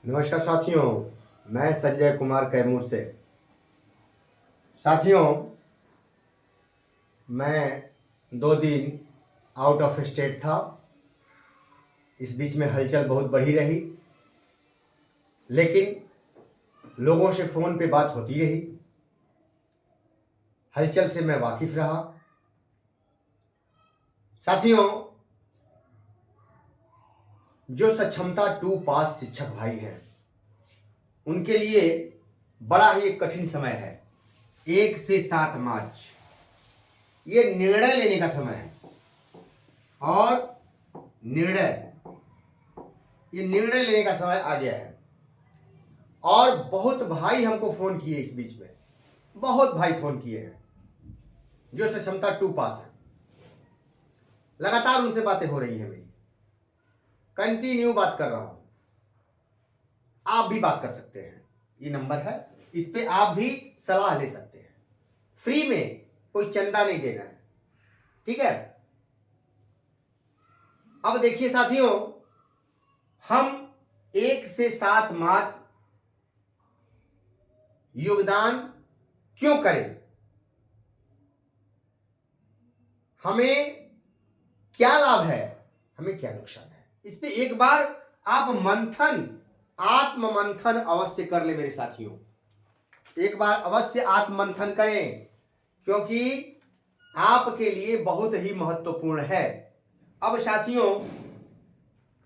नमस्कार साथियों, मैं संजय कुमार कैमूर से। साथियों, मैं 2 दिन आउट ऑफ स्टेट था। इस बीच में हलचल बहुत बढ़ी रही, लेकिन लोगों से फ़ोन पे बात होती रही। हलचल से मैं वाकिफ़ रहा। साथियों, जो सक्षमता 2 पास शिक्षक भाई हैं, उनके लिए बड़ा ही एक कठिन समय है। 1 से 7 मार्च ये निर्णय लेने का समय है, और ये निर्णय लेने का समय आ गया है। और बहुत भाई हमको फ़ोन किए, इस बीच में बहुत भाई फ़ोन किए हैं जो सक्षमता 2 पास है। लगातार उनसे बातें हो रही हैं, मेरी कंटिन्यू बात कर रहा हूं। आप भी बात कर सकते हैं, ये नंबर है, इस पे आप भी सलाह ले सकते हैं। फ्री में, कोई चंदा नहीं देना है, ठीक है। अब देखिए साथियों, हम 1 से 7 मार्च योगदान क्यों करें, हमें क्या लाभ है, हमें क्या नुकसान है, इस पे एक बार आप आत्ममंथन अवश्य कर ले मेरे साथियों। एक बार अवश्य आत्ममंथन करें, क्योंकि आपके लिए बहुत ही महत्वपूर्ण है। अब साथियों,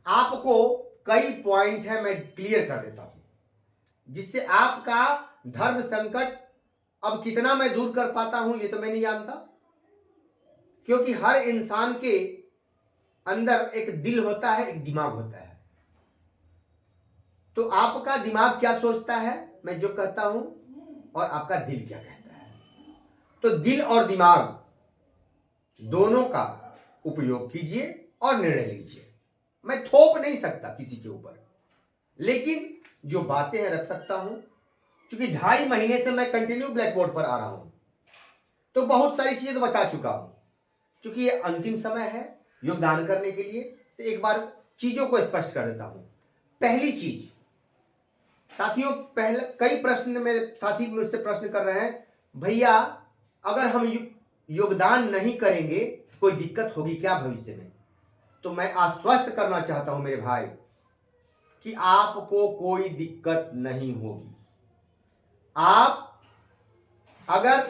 आपको कई पॉइंट है, मैं क्लियर कर देता हूं, जिससे आपका धर्म संकट अब कितना मैं दूर कर पाता हूं ये तो मैं नहीं जानता, क्योंकि हर इंसान के अंदर एक दिल होता है, एक दिमाग होता है। तो आपका दिमाग क्या सोचता है, मैं जो कहता हूं, और आपका दिल क्या कहता है। तो दिल और दिमाग दोनों का उपयोग कीजिए और निर्णय लीजिए। मैं थोप नहीं सकता किसी के ऊपर, लेकिन जो बातें हैं रख सकता हूं। क्योंकि 2.5 महीने से मैं कंटिन्यू ब्लैक बोर्ड पर आ रहा हूं, तो बहुत सारी चीजें तो बता चुका हूं। क्योंकि ये अंतिम समय है योगदान करने के लिए, तो एक बार चीजों को स्पष्ट कर देता हूं। पहली चीज साथियों, पहले कई प्रश्न मेरे साथी मुझसे प्रश्न कर रहे हैं, भैया अगर हम योगदान नहीं करेंगे कोई दिक्कत होगी क्या भविष्य में। तो मैं आश्वस्त करना चाहता हूं मेरे भाई कि आपको कोई दिक्कत नहीं होगी। आप अगर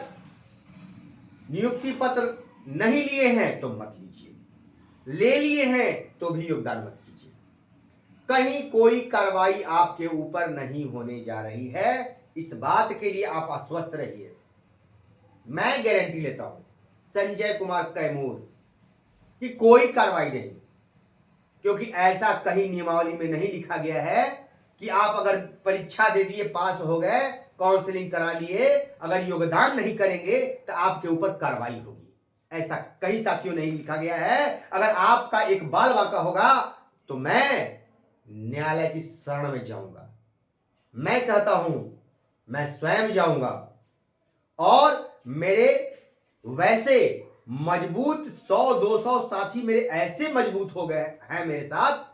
नियुक्ति पत्र नहीं लिए हैं तो मत लीजिए, ले लिए हैं तो भी योगदान मत कीजिए। कहीं कोई कार्रवाई आपके ऊपर नहीं होने जा रही है, इस बात के लिए आप आश्वस्त रहिए। मैं गारंटी लेता हूं संजय कुमार कैमूर कि कोई कार्रवाई नहीं, क्योंकि ऐसा कहीं नियमावली में नहीं लिखा गया है कि आप अगर परीक्षा दे दिए, पास हो गए, काउंसलिंग करा लिए, अगर योगदान नहीं करेंगे तो आपके ऊपर कार्रवाई होगी। ऐसा कहीं साथियों नहीं लिखा गया है। अगर आपका एक बाल बांका होगा तो मैं न्यायालय की शरण में जाऊंगा। मैं कहता हूं, मैं स्वयं जाऊंगा। और मेरे वैसे मजबूत 100-200 साथी मेरे ऐसे मजबूत हो गए हैं मेरे साथ,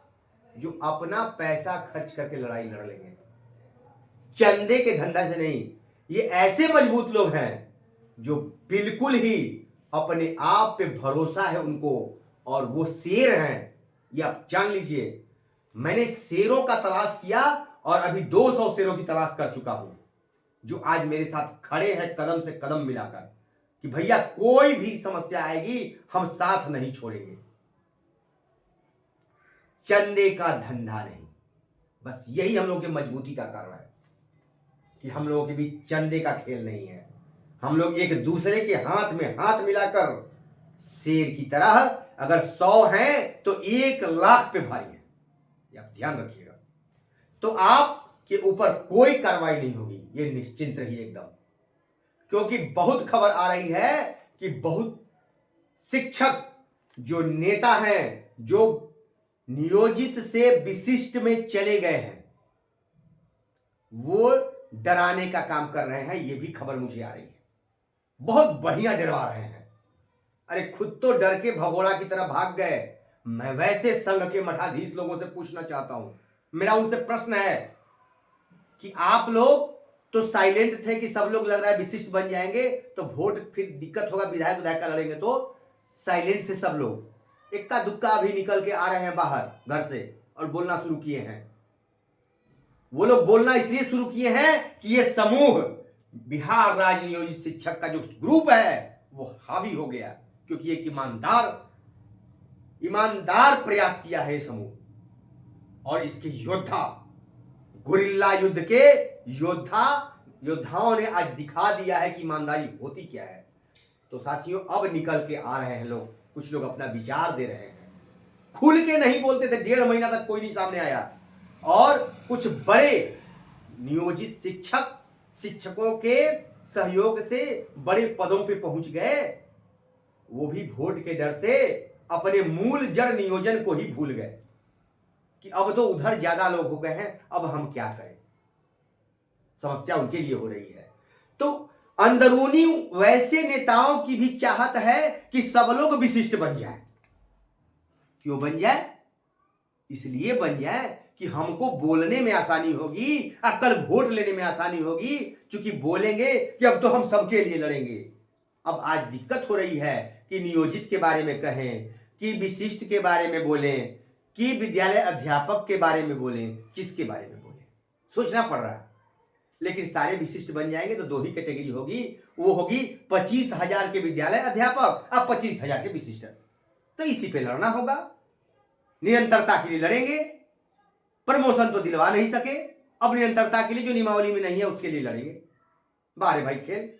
जो अपना पैसा खर्च करके लड़ाई लड़ लेंगे, चंदे के धंधा से नहीं। ये ऐसे मजबूत लोग हैं जो बिल्कुल ही अपने आप पे भरोसा है उनको, और वो शेर हैं, ये आप जान लीजिए। मैंने शेरों का तलाश किया और अभी 200 शेरों की तलाश कर चुका हूं, जो आज मेरे साथ खड़े हैं कदम से कदम मिलाकर, कि भैया कोई भी समस्या आएगी हम साथ नहीं छोड़ेंगे। चंदे का धंधा नहीं, बस यही हम लोगों की मजबूती का कारण है कि हम लोगों के बीच चंदे का खेल नहीं है। हम लोग एक दूसरे के हाथ में हाथ मिलाकर शेर की तरह, अगर 100 हैं तो 1 लाख पे भारी है, ये आप ध्यान रखिएगा। तो आपके ऊपर कोई कार्रवाई नहीं होगी, ये निश्चिंत रहिए एकदम। क्योंकि बहुत खबर आ रही है कि बहुत शिक्षक जो नेता हैं, जो नियोजित से विशिष्ट में चले गए हैं, वो डराने का काम कर रहे हैं। ये भी खबर मुझे आ रही है, बहुत बढ़िया डरवा रहे हैं। अरे खुद तो डर के भगोड़ा की तरह भाग गए। मैं वैसे संघ के मठाधीश लोगों से पूछना चाहता हूं, मेरा उनसे प्रश्न है, कि आप लोग तो साइलेंट थे कि सब लोग लग रहा है विशिष्ट बन जाएंगे तो वोट फिर दिक्कत होगा, विधायक विधायक का लड़ेंगे, तो साइलेंट थे सब लोग। इक्का दुक्का अभी निकल के आ रहे हैं बाहर घर से और बोलना शुरू किए हैं। वो लोग बोलना इसलिए शुरू किए हैं कि ये समूह बिहार राज्य नियोजित शिक्षक का जो ग्रुप है वो हावी हो गया, क्योंकि एक ईमानदार प्रयास किया है समूह, और इसके योद्धा, गुरिल्ला युद्ध के योद्धाओं ने आज दिखा दिया है कि ईमानदारी होती क्या है। तो साथियों, अब निकल के आ रहे हैं लोग, कुछ लोग अपना विचार दे रहे हैं, खुल के नहीं बोलते थे, 1.5 महीना तक कोई नहीं सामने आया, और कुछ बड़े नियोजित शिक्षकों के सहयोग से बड़े पदों पे पहुंच गए। वो भी वोट के डर से अपने मूल जड़ नियोजन को ही भूल गए कि अब तो उधर ज्यादा लोग हो गए हैं, अब हम क्या करें। समस्या उनके लिए हो रही है। तो अंदरूनी वैसे नेताओं की भी चाहत है कि सब लोग विशिष्ट बन जाए। क्यों बन जाए? इसलिए बन जाए कि हमको बोलने में आसानी होगी, कल वोट लेने में आसानी होगी, क्योंकि बोलेंगे कि अब तो हम सबके लिए लड़ेंगे। अब आज दिक्कत हो रही है कि नियोजित के बारे में कहें, कि विशिष्ट के बारे में बोलें, कि विद्यालय अध्यापक के बारे में बोलें, किसके बारे में बोलें, सोचना पड़ रहा है। लेकिन सारे विशिष्ट बन जाएंगे तो 2 ही कैटेगरी होगी, वो होगी 25,000 के विद्यालय अध्यापक और 25,000 के विशिष्ट। तो इसी पे लड़ना होगा, निरंतरता के लिए लड़ेंगे। प्रमोशन तो दिलवा नहीं सके, अब निरंतरता के लिए जो नियमावली में नहीं है उसके लिए लड़ेंगे। बारे भाई खेल,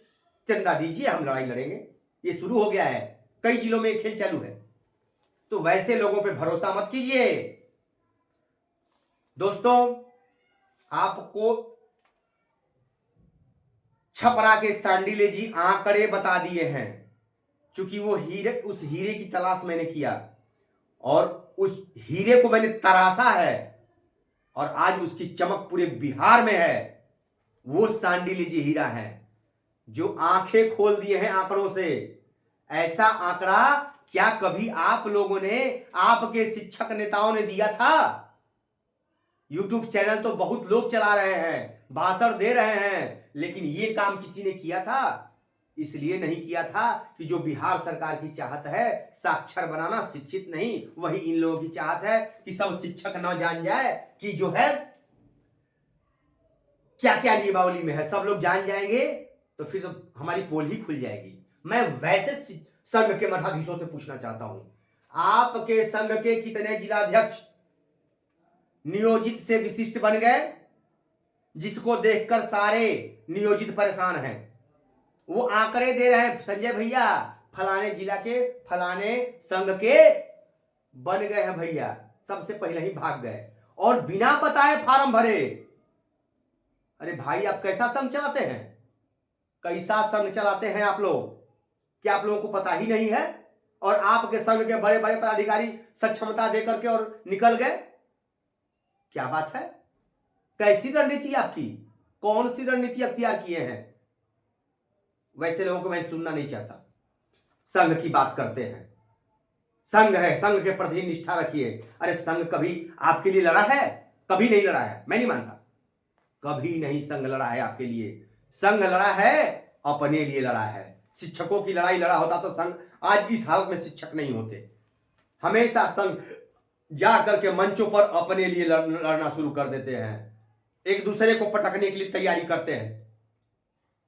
चंदा दीजिए, हम लड़ाई लड़ेंगे। ये शुरू हो गया है, कई जिलों में खेल चालू है। तो वैसे लोगों पे भरोसा मत कीजिए दोस्तों। आपको छपरा के सांडिले जी आंकड़े बता दिए हैं, क्योंकि वो उस हीरे की तलाश मैंने किया और उस हीरे को मैंने तराशा है और आज उसकी चमक पूरे बिहार में है। वो सांडिले जी हीरा है जो आंखें खोल दिए हैं आंकड़ों से। ऐसा आंकड़ा क्या कभी आप लोगों ने, आपके शिक्षक नेताओं ने दिया था? यूट्यूब चैनल तो बहुत लोग चला रहे हैं, भाषण दे रहे हैं, लेकिन ये काम किसी ने किया था? इसलिए नहीं किया था कि जो बिहार सरकार की चाहत है साक्षर बनाना, शिक्षित नहीं, वही इन लोगों की चाहत है कि सब शिक्षक न जान जाए कि जो है क्या क्या नियमावली में है। सब लोग जान जाएंगे तो फिर तो हमारी पोल ही खुल जाएगी। मैं वैसे संघ के मठाधीशों से पूछना चाहता हूं, आपके संघ के कितने जिलाध्यक्ष नियोजित से विशिष्ट बन गए, जिसको देखकर सारे नियोजित परेशान हैं? वो आंकड़े दे रहे हैं, संजय भैया फलाने जिला के फलाने संघ के बन गए हैं भैया, सबसे पहले ही भाग गए और बिना बताए फार्म भरे। अरे भाई, आप कैसा संघ चलाते हैं? कैसा संघ चलाते हैं आप लोग? क्या आप लोगों को पता ही नहीं है? और आपके संघ के बड़े बड़े पदाधिकारी सक्षमता देकर के और निकल गए। क्या बात है? कैसी रणनीति आपकी? कौन सी रणनीति अख्तियार किए हैं? वैसे लोगों को मैं सुनना नहीं चाहता। संघ की बात करते हैं, संघ है, संघ के प्रति निष्ठा रखिए। अरे संघ कभी आपके लिए लड़ा है? कभी नहीं लड़ा है, मैं नहीं मानता। कभी नहीं संघ लड़ा है आपके लिए। संघ लड़ा है, अपने लिए लड़ा है। शिक्षकों की लड़ाई लड़ा होता तो संघ आज इस हालत में शिक्षक नहीं होते। हमेशा संघ जा करके मंचों पर अपने लिए लड़ना शुरू कर देते हैं, एक दूसरे को पटकने के लिए तैयारी करते हैं।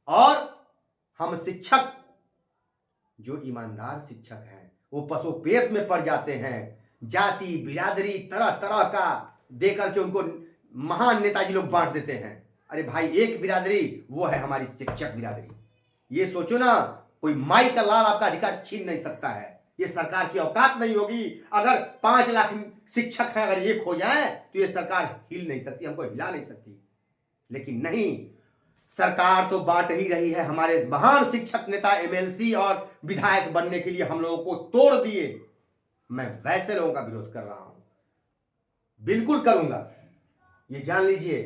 और हम शिक्षक, जो ईमानदार शिक्षक हैं, वो पसोपेश में पड़ जाते हैं। जाति बिरादरी तरह तरह का देकर के उनको महान नेताजी लोग बांट देते हैं। अरे भाई, एक बिरादरी, वो है हमारी शिक्षक बिरादरी। ये सोचो ना, कोई माई का लाल आपका अधिकार छीन नहीं सकता है। ये सरकार की औकात नहीं होगी। अगर 5 लाख शिक्षक हैं, अगर एक हो जाए तो ये सरकार हिल नहीं सकती, हमको हिला नहीं सकती। लेकिन नहीं, सरकार तो बांट ही रही है। हमारे महान शिक्षक नेता एमएलसी और विधायक बनने के लिए हम लोगों को तोड़ दिए। मैं वैसे लोगों का विरोध कर रहा हूं, बिल्कुल करूंगा, ये जान लीजिए,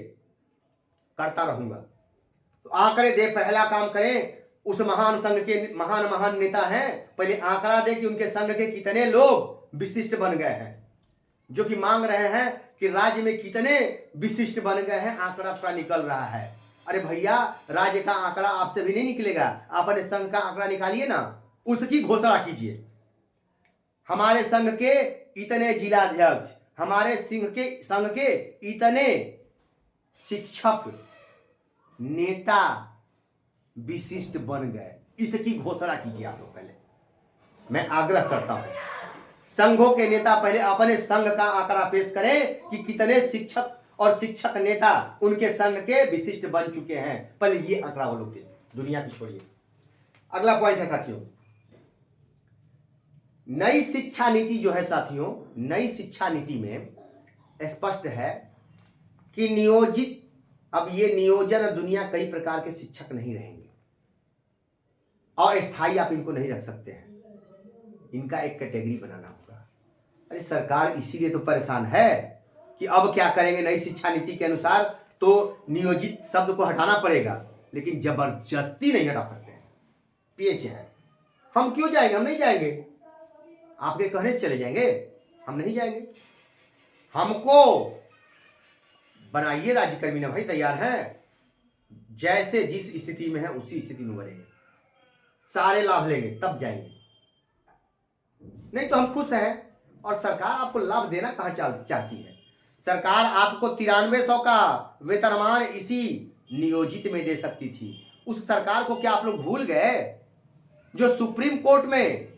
करता रहूंगा। तो आंकड़े दे, पहला काम करें। उस महान संघ के महान नेता हैं, पहले आंकड़ा दे कि उनके संघ के कितने लोग विशिष्ट बन गए हैं। जो कि मांग रहे हैं कि राज्य में कितने विशिष्ट बन गए हैं, आंकड़ा थोड़ा निकल रहा है। अरे भैया, राज्य का आंकड़ा आपसे भी नहीं निकलेगा, आप अपने संघ का आंकड़ा निकालिए ना, उसकी घोषणा कीजिए। हमारे संघ के इतने जिलाध्यक्ष, हमारे संघ के इतने शिक्षक नेता विशिष्ट बन गए, इसकी घोषणा कीजिए आप लोग। पहले मैं आग्रह करता हूं, संघों के नेता पहले अपने संघ का आंकड़ा पेश करें कि कितने शिक्षक और शिक्षक नेता उनके संघ के विशिष्ट बन चुके हैं। पहले ये आंकड़ा वो लोग, दुनिया की छोड़िए। अगला पॉइंट है साथियों, नई शिक्षा नीति जो है साथियों, नई शिक्षा नीति में स्पष्ट है कि नियोजित, अब ये नियोजन दुनिया कई प्रकार के शिक्षक नहीं रहेंगे, अस्थायी आप इनको नहीं रख सकते हैं, इनका एक कैटेगरी बनाना होगा। अरे सरकार इसीलिए तो परेशान है कि अब क्या करेंगे, नई शिक्षा नीति के अनुसार तो नियोजित शब्द को हटाना पड़ेगा, लेकिन जबरदस्ती नहीं हटा सकते हैं। पेच है, हम क्यों जाएंगे, हम नहीं जाएंगे, आपके कहने से चले जाएंगे, हम नहीं जाएंगे। हमको बनाइए राज्यकर्मी ना भाई, तैयार हैं, जैसे जिस स्थिति में है उसी स्थिति में बनेंगे, सारे लाभ लेंगे तब जाएंगे, नहीं तो हम खुश हैं। और सरकार आपको लाभ देना कहां चाहती है, सरकार आपको 9300 का वेतनमान इसी नियोजित में दे सकती थी। उस सरकार को क्या आप लोग भूल गए, जो सुप्रीम कोर्ट में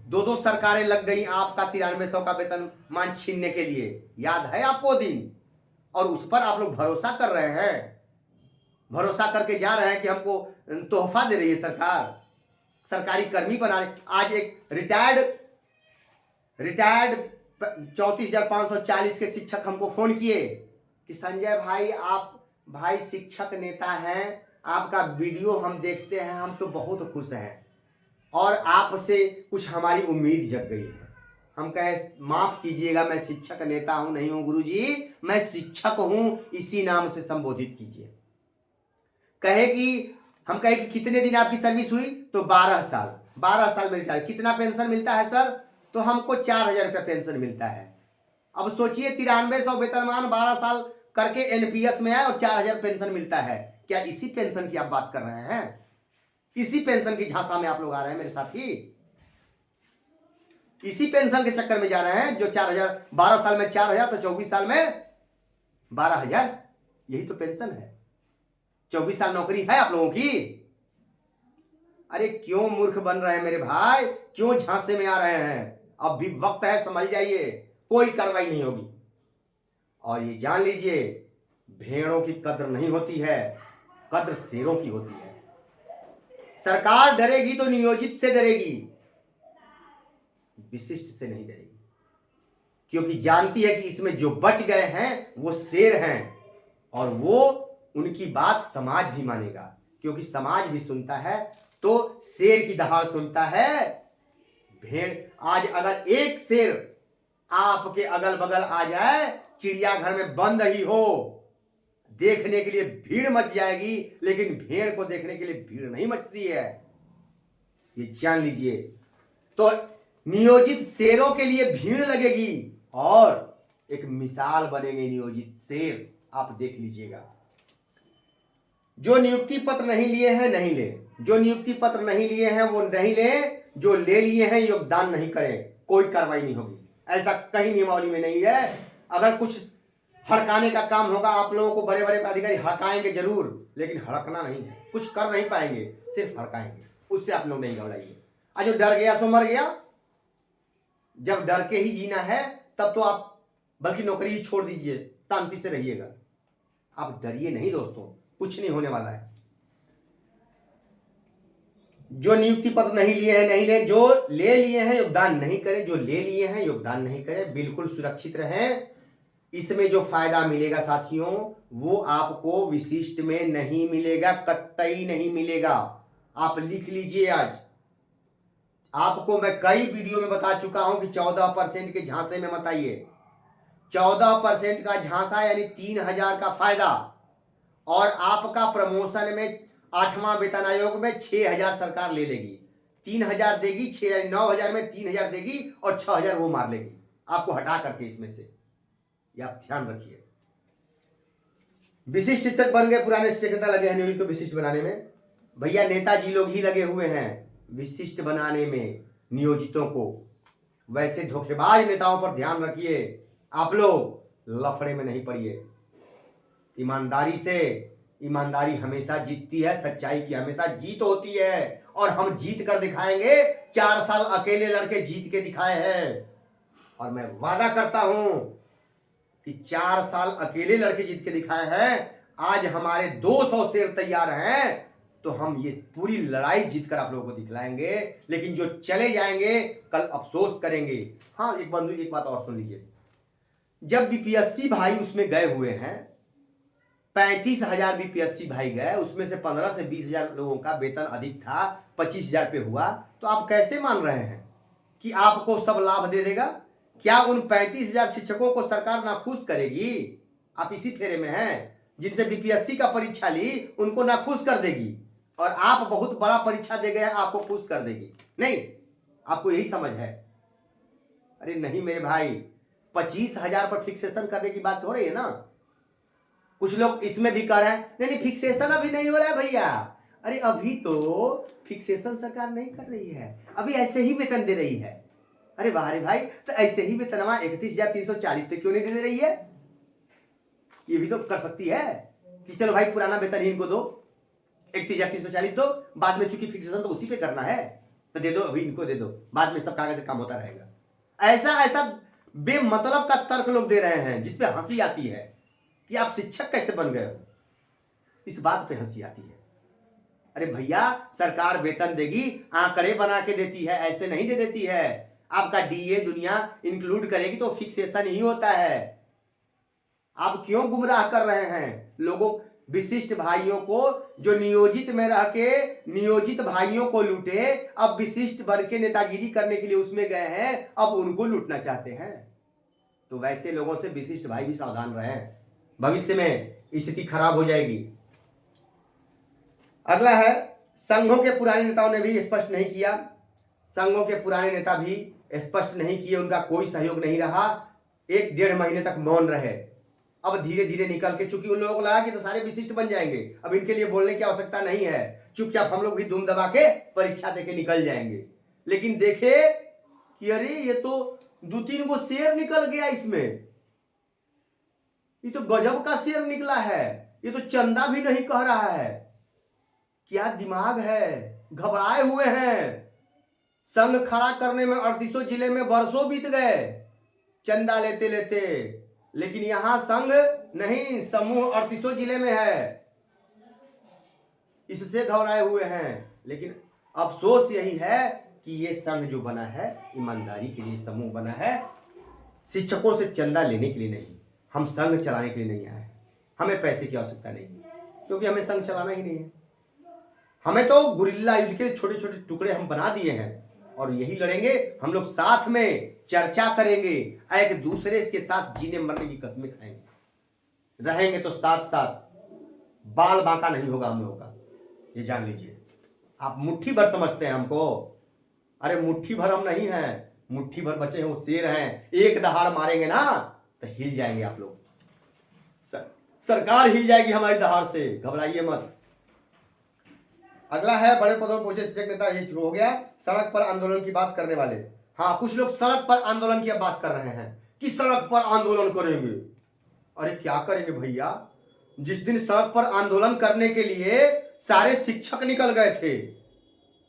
दो सरकारें लग गई आपका 9300 का वेतनमान छीनने के लिए, याद है आपको दिन, और उस पर आप लोग भरोसा कर रहे हैं, भरोसा करके जा रहे हैं कि हमको तोहफा दे रही है सरकार, सरकारी कर्मी बनाने। आज एक रिटायर्ड 34,540 के शिक्षक हमको फोन किए कि संजय भाई, आप भाई शिक्षक नेता हैं, आपका वीडियो हम देखते हैं, हम तो बहुत खुश हैं और आपसे कुछ हमारी उम्मीद जग गई है। हम कहे माफ कीजिएगा, मैं शिक्षक नेता हूं नहीं हूं गुरुजी, मैं शिक्षक हूं, इसी नाम से संबोधित कीजिए। कहे कि हम कहे कि कितने दिन आपकी सर्विस हुई, तो 12 साल। 12 साल में रिटायर, कितना पेंशन मिलता है सर, तो हमको 4,000 रुपया पेंशन मिलता है। अब सोचिए 9300 वेतनमान 12 साल करके एनपीएस में आए और 4,000 पेंशन मिलता है। क्या इसी पेंशन की आप बात कर रहे हैं, इसी पेंशन की झांसा में आप लोग आ रहे हैं मेरे साथी, इसी पेंशन के चक्कर में जा रहे हैं, जो 4,000, 12 साल में 4,000 तो 24 साल में 12,000, यही तो पेंशन है। 24 साल नौकरी है आप लोगों की। अरे क्यों मूर्ख बन रहे हैं मेरे भाई, क्यों झांसे में आ रहे हैं, अब भी वक्त है, समझ जाइए, कोई कार्रवाई नहीं होगी। और ये जान लीजिए, भेड़ों की कद्र नहीं होती है, कद्र शेरों की होती है। सरकार डरेगी तो नियोजित से डरेगी, विशिष्ट से नहीं डरेगी, क्योंकि जानती है कि इसमें जो बच गए हैं वो शेर हैं, और वो उनकी बात समाज भी मानेगा, क्योंकि समाज भी सुनता है तो शेर की दहाड़ सुनता है। भेड़, आज अगर एक शेर आपके अगल बगल आ जाए, चिड़ियाघर में बंद ही हो, देखने के लिए भीड़ मच जाएगी, लेकिन भेड़ को देखने के लिए भीड़ नहीं मचती है, ये जान लीजिए। तो नियोजित शेरों के लिए भीड़ लगेगी और एक मिसाल बनेंगे नियोजित शेर, आप देख लीजिएगा। जो नियुक्ति पत्र नहीं लिए हैं नहीं ले, जो नियुक्ति पत्र नहीं लिए हैं वो नहीं ले, जो ले लिए हैं योगदान नहीं करें, कोई कार्रवाई नहीं होगी। ऐसा कहीं नियमावली में नहीं है। अगर कुछ हड़काने का काम होगा, आप लोगों को बड़े बड़े अधिकारी हड़काएंगे जरूर, लेकिन हड़कना नहीं है, कुछ कर नहीं पाएंगे, सिर्फ हड़काएंगे, उससे आप लोग नहीं घबराइए। आज जो डर गया सो मर गया, जब डर के ही जीना है तब तो आप बल्कि नौकरी ही छोड़ दीजिए, शांति से रहिएगा। आप डरिए नहीं दोस्तों, कुछ नहीं होने वाला है। जो नियुक्ति पत्र नहीं लिए हैं नहीं ले, जो ले लिए हैं योगदान नहीं करें, जो ले लिए हैं योगदान नहीं करें, बिल्कुल सुरक्षित रहें। इसमें जो फायदा मिलेगा साथियों, वो आपको विशिष्ट में नहीं मिलेगा, कतई नहीं मिलेगा। आप लिख लीजिए, आज आपको मैं कई वीडियो में बता चुका हूं कि 14% के झांसे में मत आइए। 14% का झांसा यानी 3,000 का फायदा, और आपका प्रमोशन में 8वां वेतन आयोग में 6,000 सरकार ले लेगी, 3,000 देगी, 9,000 में 3,000 देगी और 6,000 वो मार लेगी। आपको हटा करके इसमें से, ये आप ध्यान रखिए। विशिष्ट शिक्षक बन गए, पुराने शिक्षक नेता लगे हैं नियोजित को विशिष्ट बनाने में। भैया नेताजी लोग ही लगे हुए हैं विशिष्ट बनाने में नियोजितों को। वैसे धोखेबाज नेताओं पर ध्यान रखिए, आप लोग लफड़े में नहीं पड़िए। ईमानदारी से, ईमानदारी हमेशा जीतती है, सच्चाई की हमेशा जीत होती है, और हम जीत कर दिखाएंगे। 4 साल अकेले लड़के जीत के दिखाए हैं, और मैं वादा करता हूं कि 4 साल अकेले लड़के जीत के दिखाए हैं। आज हमारे 200 शेर तैयार हैं, तो हम ये पूरी लड़ाई जीतकर आप लोगों को दिखलाएंगे। लेकिन जो चले जाएंगे कल अफसोस करेंगे। हाँ, एक बंधु एक बात और सुन लीजिए, जब बीपीएससी भाई उसमें गए हुए हैं, 35,000 बीपीएससी भाई गए, उसमें से 15 से 20,000 लोगों का वेतन अधिक था, 25,000 पे हुआ, तो आप कैसे मान रहे हैं कि आपको सब लाभ दे देगा? क्या उन 35,000 शिक्षकों को सरकार नाखुश करेगी? आप इसी फेरे में हैं, जिनसे बीपीएससी का परीक्षा ली उनको नाखुश कर देगी, और आप बहुत बड़ा परीक्षा दे गए आपको खुश कर देगी? नहीं, आपको यही समझ है? अरे नहीं मेरे भाई, 25,000 पर फिक्सेशन करने की बात हो रही है ना। कुछ लोग इसमें भी कह रहे हैं नहीं नहीं फिक्सेशन अभी नहीं हो रहा है भैया। अरे अभी तो फिक्सेशन सरकार नहीं कर रही है, अभी ऐसे ही वेतन दे रही है। अरे वाह रे भाई, तो ऐसे ही वेतनवा 31,340 पे क्यों नहीं दे रही है? ये भी तो कर सकती है कि चलो भाई पुराना वेतन ही इनको दो, 31,340 दो, बाद में चूंकि फिक्सेशन तो उसी पे करना है तो दे दो, अभी इनको दे दो, बाद में सब कागज काम होता रहेगा। ऐसा ऐसा बेमतलब का तर्क लोग दे रहे हैं जिसपे हंसी आती है कि आप शिक्षक कैसे बन गए हो, इस बात पे हंसी आती है। अरे भैया, सरकार वेतन देगी, आंकड़े बना के देती है, ऐसे नहीं दे देती है। आपका डीए दुनिया इंक्लूड करेगी तो फिक्सेशन ही होता है। आप क्यों गुमराह कर रहे हैं लोगों, विशिष्ट भाइयों को, जो नियोजित में रह के नियोजित भाइयों को लूटे, अब विशिष्ट बन के नेतागिरी करने के लिए उसमें गए हैं, अब उनको लूटना चाहते हैं। तो वैसे लोगों से विशिष्ट भाई भी सावधान रहें, भविष्य में स्थिति खराब हो जाएगी। अगला है, संघों के पुराने नेताओं ने भी स्पष्ट नहीं किया। संघों के पुराने नेता भी स्पष्ट नहीं किए, उनका कोई सहयोग नहीं रहा, 1-1.5 महीने तक मौन रहे। अब धीरे धीरे निकल के, चूंकि उन लोगों को लगा कि तो सारे विशिष्ट बन जाएंगे, अब इनके लिए बोलने की आवश्यकता नहीं है, चुपचाप हम लोग भी धूम दबा के परीक्षा देके निकल जाएंगे। लेकिन देखे कि अरे ये तो 2-3 गो शेर निकल गया इसमें, ये तो गजब का शेर निकला है, ये तो चंदा भी नहीं कह रहा है। क्या दिमाग है, घबराए हुए हैं। संघ खड़ा करने में 38 जिले में बरसों बीत गए चंदा लेते लेते, लेकिन यहां संघ नहीं, समूह 38 जिले में है, इससे घबराए हुए हैं। लेकिन अफसोस यही है कि ये संघ जो बना है ईमानदारी के लिए समूह बना है, शिक्षकों से चंदा लेने के लिए नहीं। हम संघ चलाने के लिए नहीं आए, हमें पैसे की आवश्यकता नहीं, क्योंकि हमें संघ चलाना ही नहीं है। हमें तो गुरिल्ला युद्ध के छोटे छोटे टुकड़े हम बना दिए हैं, और यही लड़ेंगे हम लोग, साथ में चर्चा करेंगे, एक दूसरे के साथ जीने मरने की कस्में खाएंगे, रहेंगे तो साथ साथ, बाल बांका नहीं होगा हम लोगों का, ये जान लीजिए। आप मुट्ठी भर समझते हैं हमको, अरे मुट्ठी भर हम नहीं हैं, मुट्ठी भर बचे हैं वो शेर हैं, एक दहाड़ मारेंगे ना तो हिल जाएंगे आप लोग, सरकार हिल जाएगी हमारी दहाड़ से, घबराइए मत। अगला है, बड़े पदों पर पहुंचे शिक्षक नेता, ये शुरू हो गया। सड़क पर आंदोलन की बात करने वाले, हाँ कुछ लोग सड़क पर आंदोलन की बात कर रहे हैं कि सड़क पर आंदोलन करेंगे। अरे क्या करेंगे भैया, जिस दिन सड़क पर आंदोलन करने के लिए सारे शिक्षक निकल गए थे,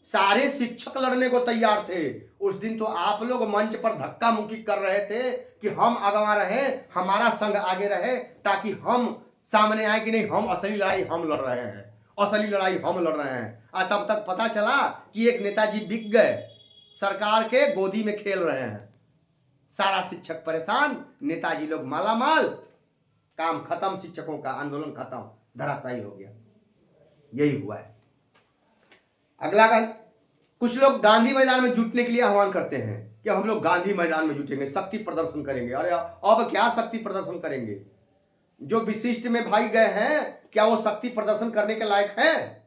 सारे शिक्षक लड़ने को तैयार थे, उस दिन तो आप लोग मंच पर धक्का मुक्की कर रहे थे कि हम अगवा रहे, हमारा संघ आगे रहे, ताकि हम सामने आए कि नहीं हम असली लड़ाई हम लड़ रहे हैं, असली लड़ाई हम लड़ रहे हैं। तब तक पता चला कि एक नेताजी बिक गए, सरकार के गोदी में खेल रहे हैं, सारा शिक्षक परेशान, नेताजी लोग मालामाल, काम खत्म, शिक्षकों का आंदोलन खत्म, धराशायी हो गया। यही हुआ है। अगला का, कुछ लोग गांधी मैदान में जुटने के लिए आह्वान करते हैं कि हम लोग गांधी मैदान में जुटेंगे, शक्ति प्रदर्शन करेंगे। अरे अब क्या शक्ति प्रदर्शन करेंगे? जो विशिष्ट में भाई गए हैं, क्या वो शक्ति प्रदर्शन करने के लायक हैं?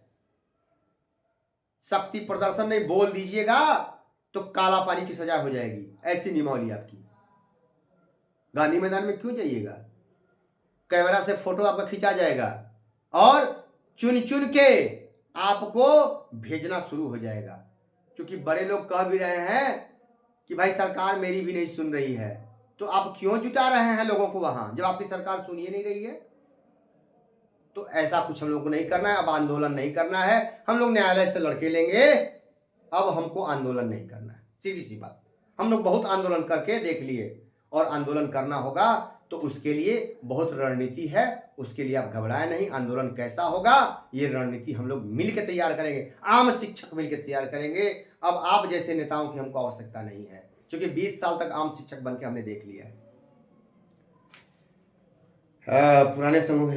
शक्ति प्रदर्शन नहीं बोल दीजिएगा तो काला पानी की सजा हो जाएगी, ऐसी नियमावली आपकी। गांधी मैदान में क्यों जाइएगा? कैमरा से फोटो आपका खींचा जाएगा और चुन चुन के आपको भेजना शुरू हो जाएगा, क्योंकि बड़े लोग कह भी रहे हैं कि भाई सरकार मेरी भी नहीं सुन रही है। तो आप क्यों जुटा रहे हैं लोगों को वहां, जब आपकी सरकार सुन ही नहीं रही है? तो ऐसा कुछ हम लोग को नहीं करना है। अब आंदोलन नहीं करना है, हम लोग न्यायालय से लड़के लेंगे। अब हमको आंदोलन नहीं करना है, सीधी सी बात। हम लोग बहुत आंदोलन करके देख लिए, और आंदोलन करना होगा तो उसके लिए बहुत रणनीति है। उसके लिए आप घबराएं नहीं। आंदोलन कैसा होगा, ये रणनीति हम लोग मिलकर तैयार करेंगे, आम शिक्षक मिलकर तैयार करेंगे। अब आप जैसे नेताओं की हमको आवश्यकता नहीं है, क्योंकि 20 साल तक आम शिक्षक बन के हमने देख लिया है। पुराने समूह,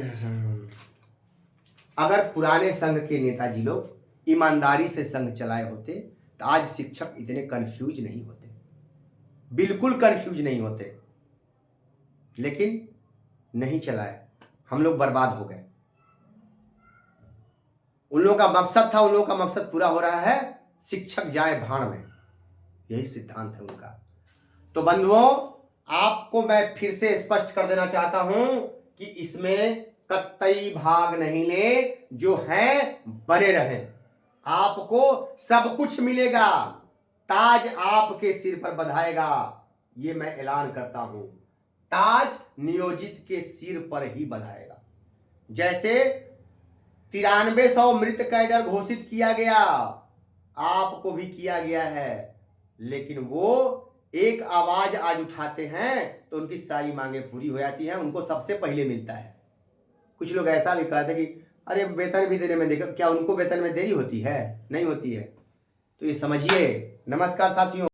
अगर पुराने संघ के नेताजी लोग ईमानदारी से संघ चलाए होते तो आज शिक्षक इतने कंफ्यूज नहीं होते, बिल्कुल कंफ्यूज नहीं होते। लेकिन नहीं चलाए, हम लोग बर्बाद हो गए। उन लोगों का मकसद था, उन लोगों का मकसद पूरा हो रहा है, शिक्षक जाए भाड़ में, यही सिद्धांत है उनका। तो बंधुओं, आपको मैं फिर से स्पष्ट कर देना चाहता हूं कि इसमें कतई भाग नहीं ले, जो है बने रहें। आपको सब कुछ मिलेगा, ताज आपके सिर पर बंधाएगा, ये मैं ऐलान करता हूं। ताज नियोजित के सिर पर ही बंधाएगा। जैसे 9300 मृत कैडर घोषित किया गया, आपको भी किया गया है, लेकिन वो एक आवाज आज उठाते हैं तो उनकी सारी मांगे पूरी हो जाती हैं, उनको सबसे पहले मिलता है। कुछ लोग ऐसा भी कहते हैं कि अरे वेतन भी देने में देखो, क्या उनको वेतन में देरी होती है? नहीं होती है। तो ये समझिए। नमस्कार साथियों।